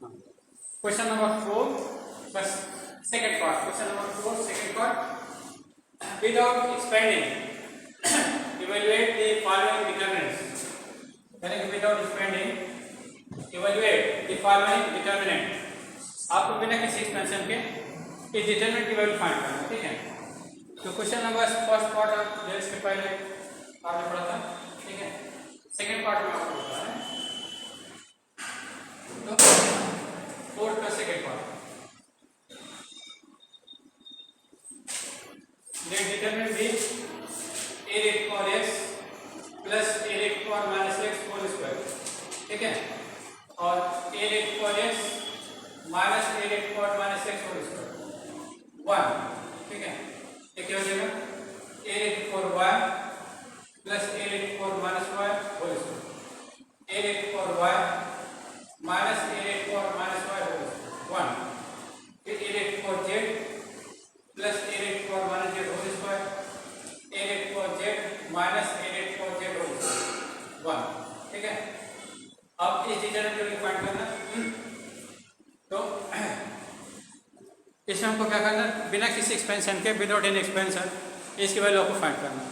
Question number 4, बस second part, question number 4 second part. Without expanding evaluate the following determinants, यानी कि without expanding evaluate the following determinant, आपको बिना किसी expansion के इस डिटरमिनेंट की वैल्यू फाइंड करना है, ठीक है। तो क्वेश्चन नंबर फर्स्ट पार्ट आप जो इसके पहले आपने पढ़ा था, ठीक है। सेकंड पार्ट में आपको पढ़ा है, तो फोर्थ का second part, let determinant B a raised power x plus a raised power minus x whole square, ठीक है, और a raised power x minus a raised power minus x whole square 1, ठीक है। ये क्या हो जाएगा a raised power y plus a raised power minus y whole square, a raised power y minus a raised power minus y whole square 1, फिर a raised power z plus a raised power minus z whole square, a raised power z minus a raised power z whole square 1, ठीक है। अब इस determinant को find करना, तो इसमें हमको क्या करना, बिना किसी एक्सपेंशन के, विदाउट एनी एक्सपेंशन, इसकी वैल्यू आपको फाइंड करना।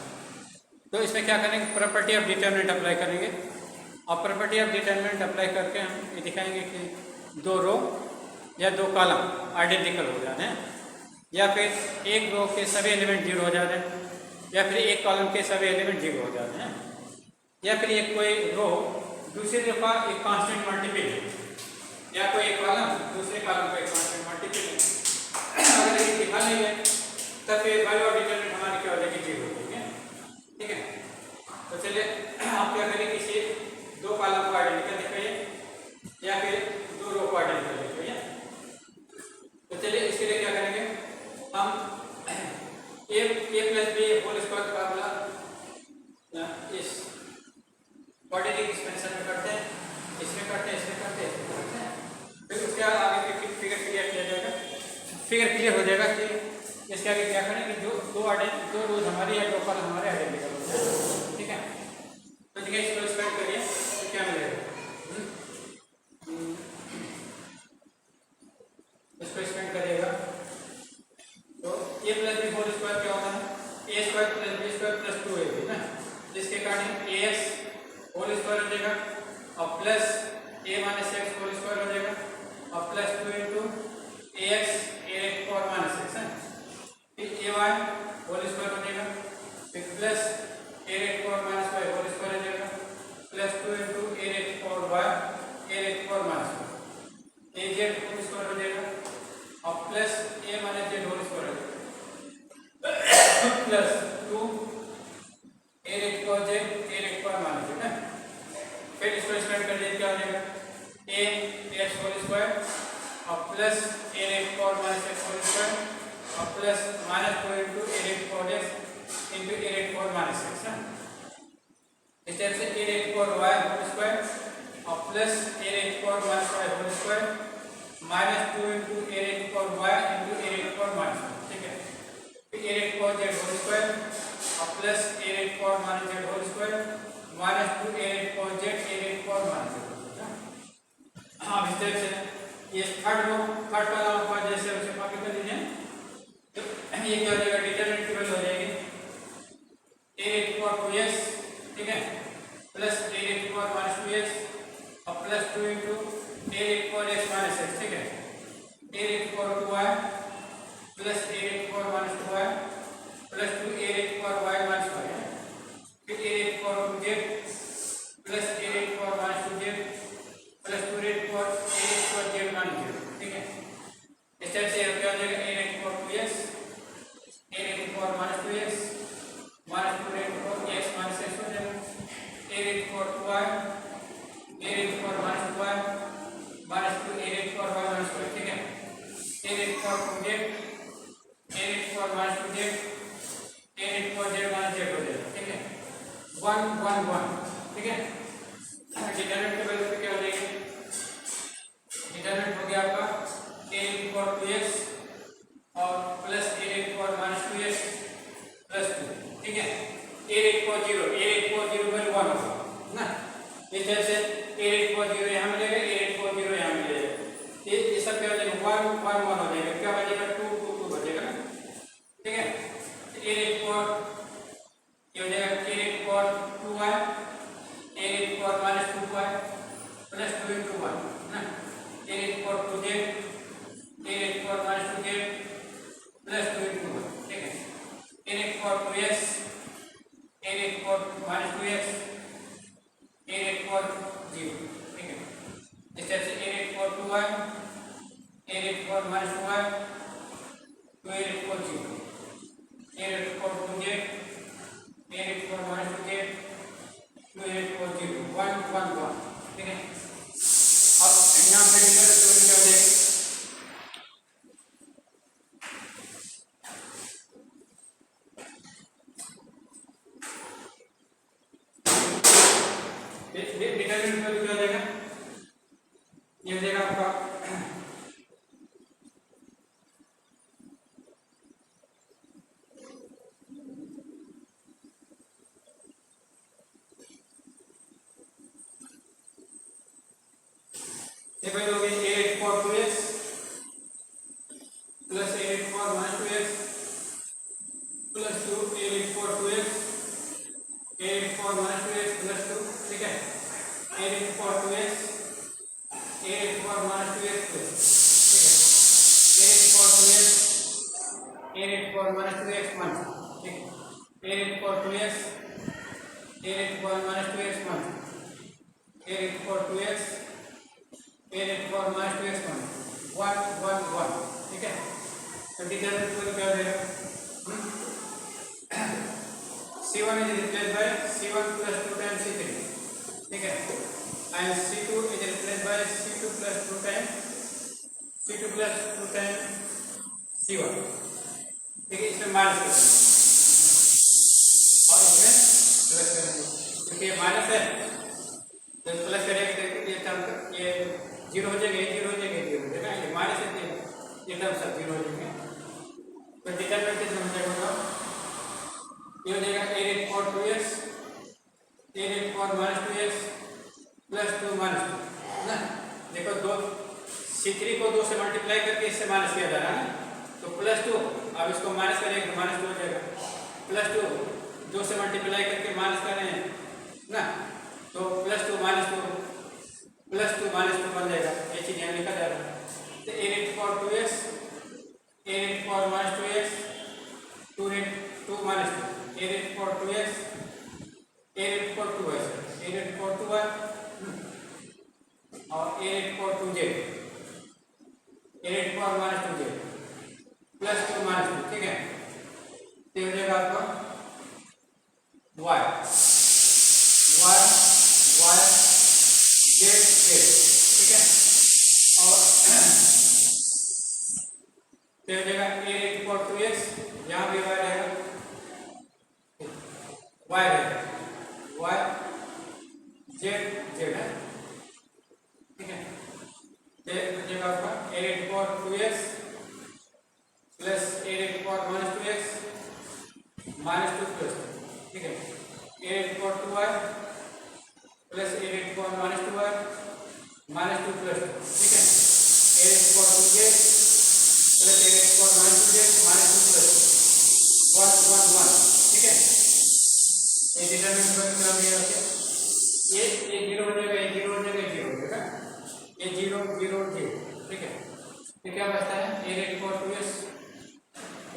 तो इसमें क्या करेंगे, प्रॉपर्टी ऑफ डिटरमिनेंट अप्लाई करेंगे, और प्रॉपर्टी ऑफ डिटरमिनेंट अप्लाई करके हम ये दिखाएंगे कि दो रो या दो कॉलम आइडेंटिकल हो जाते हैं, या फिर एक रो के सभी एलिमेंट 0 हो जाते हैं, या फिर एक कॉलम के सभी एलिमेंट 0 हो जाते हैं, या फिर एक कोई रो दूसरी रो का एक कांस्टेंट मल्टीपल है, या कोई एक कॉलम दूसरे कॉलम का एक कांस्टेंट मल्टीपल है। अगर ये दिखा नहीं है तब फिर वैल्यू ऑफ डिटरमिनेंट हमारी क्या हो जाएगी, 0 हो जाएगी, ठीक है। तो चलिए आप क्या करें, किसी दो कॉलम को आइडेंटिकल दिखाइए या फिर दो रो को आइडेंटिकल दिखाइए। तो चलिए इसके लिए क्या करेंगे, हम a plus B whole square का फॉर्मूला इस क्वाड्रेटिक एक्सपेंशन में करते हैं, इसमें करते हैं, इसमें करते हैं, इसमें करते हैं, फिर उसके बाद आगे फिगर क्लियर किया जाएगा, फिगर क्लियर हो जाएगा कि इसके आगे क्या करें कि जो दो रोज हमारी या दो कॉलम हमारे आइडेंटिकल होते हैं, ठीक है। तो देखिए इसको स्पेंड करिए तो क्या मिलेगा, इसको स्पेंड करिएगा तो a plus B whole square क्या होता है, a square plus B square plus 2ab ना, जिसके कारण ax होल स्क्वायर हो जाएगा और plus a minus x whole square हो जाएगा और plus 2 into ax a raised power minus x है, फिर ay होल स्क्वायर हो जाएगा, फिर plus a raised power minus y whole square हो जाएगा, plus 2 into a raised power y a raised power minus y, az whole square हो जाएगा और plus a minus z whole square हो जाएगा, plus 2 a raised power z a raised power minus z है। फिर इसको स्प्रेड कर दिया, क्या हो जाएगा a x होल स्क्वायर और plus a raised power minus x whole square और plus minus 2 into a raised power x into a raised power minus x है। इस टाइप से a raised power y whole square और plus a raised power minus y whole square minus 2 into a raised power y into a raised power minus y, ठीक है। फिर a raised power z whole square और plus a raised power minus z whole square minus 2 a raised power z a raised power minus z, हाँ इस type से ये third column का जैसे उसे कॉपी कर लीजिए, तो ये क्या हो जाएगा, डिटरमिनेंट की वैल्यू हो जाएगी a रेट पावर 2x, ठीक है, plus a raised power minus 2x और plus 2 into a raised power x minus x, ठीक है, a raised power 2y plus a raised power minus 2y plus 2 a raised power y minus y है, फिर a raised power 2z plus a raised power minus 2z plus 2 rate power a raised power z minus z, ठीक है। इस type से क्या हो जाएगा, a raised power 2x a raised power minus 2x minus 2 rate power x minus x हो जाएगा, a raised power 2y a raised power minus 2y minus 2 a raised power y minus y, ठीक है, a raised power 2z a 1 ना, a raised power 2z, a raised power minus 2z plus 2 into 1, ठीक है, a raised power 2x, a raised power minus 2x, a raised power 0, ठीक है, इस तरह से a raised power 2y, a raised power minus 2y, 2 a raised power 0, a raised power 2z, a raised power minus 2z, 2 a raised power 0, 1 1 1, ठीक है। अब यहाँ पे डिफरेंस तो क्या हो जाएगा, डिटरमिनेंट में क्या हो जाएगा, ये हो जाएगा आपका ये भाई लोगे a raised power 2x plus a raised power minus 2x plus 2 a raised power 2x, a raised power minus 2x plus 2, ठीक है, a raised power 2x, a raised power minus 2x plus, ठीक है, a raised power 2x, a raised power minus 2x 1, ठीक है, a raised power 2x, a raised power minus 2x 1, a raised power 2x, a raised power minus 2x 1 1 1, ठीक है। तो determinant को क्या हो जाएगा, c1 is replaced by c1 plus 2 times c3, ठीक है, and c2 is replaced by c2 plus 2 times c1, ठीक है, इसमें माइनस करेंगे और इसमें प्लस करेंगे, क्योंकि ये माइनस है तो प्लस करेंगे तो ये टर्म ये जीरो हो जाएगा, ये जीरो हो जाएगा, जीरो हो जाएगा, ये माइनस है ये टर्म सब जीरो हो जाएंगे। तो डिटरमिनेंट कितना हो जाएगा, ये हो जाएगा a raised power 2x, a raised power minus 2x plus 2 minus 2 ना, देखो दो c3 को 2 से मल्टीप्लाई करके इससे माइनस किया जा रहा है ना, तो प्लस 2, अब इसको माइनस करेंगे तो माइनस 2 हो जाएगा, प्लस 2 से मल्टीप्लाई करके माइनस कर रहे हैं ना, तो प्लस 2 माइनस 2 बन जाएगा, ये चीज यहाँ लिखा जा रहा है। तो a raised power 2x, a raised power minus 2x, 2 minus 2, a raised power 2x, a raised power 2y, a raised power 2y और a raised power 2z, a raised power minus 2z plus 2 minus 2, ठीक है, तो हो जाएगा आपका y z, ठीक है, और तो हो जाएगा a raised power 2x, यहाँ भी y रहेगा, y रहेगा, y z है, ठीक है, तो हो जाएगा आपका a raised power 2x plus a raised power minus 2x minus 2 plus 2, ठीक है, a raised power 2y plus a raised power minus 2y minus 2 plus 2, ठीक है, a raised power 2z plus a raised power minus 2z minus 2 plus 2, 1 1 1, ठीक है। ये determinant पर क्या दिया है, ये 0 हो जाएगा, ये 0 हो जाएगा, 0 हो जाएगा, ये 0 0 0, ठीक है, तो क्या बचता है a raised power 2x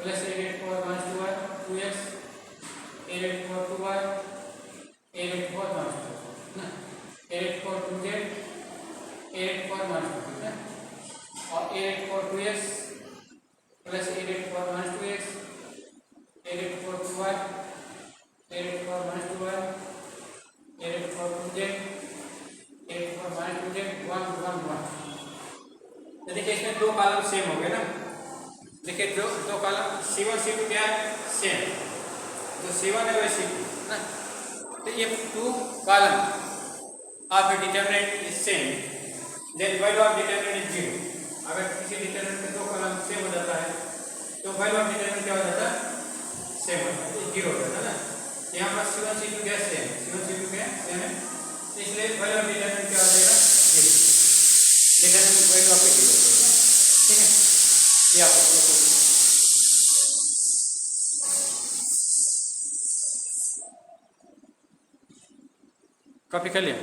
plus a raised power minus 2y 2x, a raised power 2y, a raised power minus 2 ना, a raised power 2z, a raised power minus 2, ठीक है, और a raised power 2x plus a raised power minus 2x, a raised power 2y, a raised power minus 2y, a raised power 2z, a raised power minus 2z 1 1 1। तो देखिए इसमें दो column same हो गए ना, देखिए दो कॉलम c1 c2 क्या है सेम, तो c1 है वह c2 ना, तो ये 2 column of a determinant is same, then value of determinant is 0। अगर किसी डिटरमिनेंट में दो कॉलम सेम हो जाता है तो वैल्यू ऑफ डिटरमिनेंट क्या हो जाता है, सेम हो जाता है, 0 हो जाता है ना। यहाँ पर c1 c2 क्या सेम, c1 c2 क्या सेम है, इसलिए वैल्यू ऑफ डिटरमिनेंट क्या हो जाएगा, 0, डिटरमिनेंट वैल्यू ऑफ 0, ठीक है, ये आपको कॉपी कर लिया।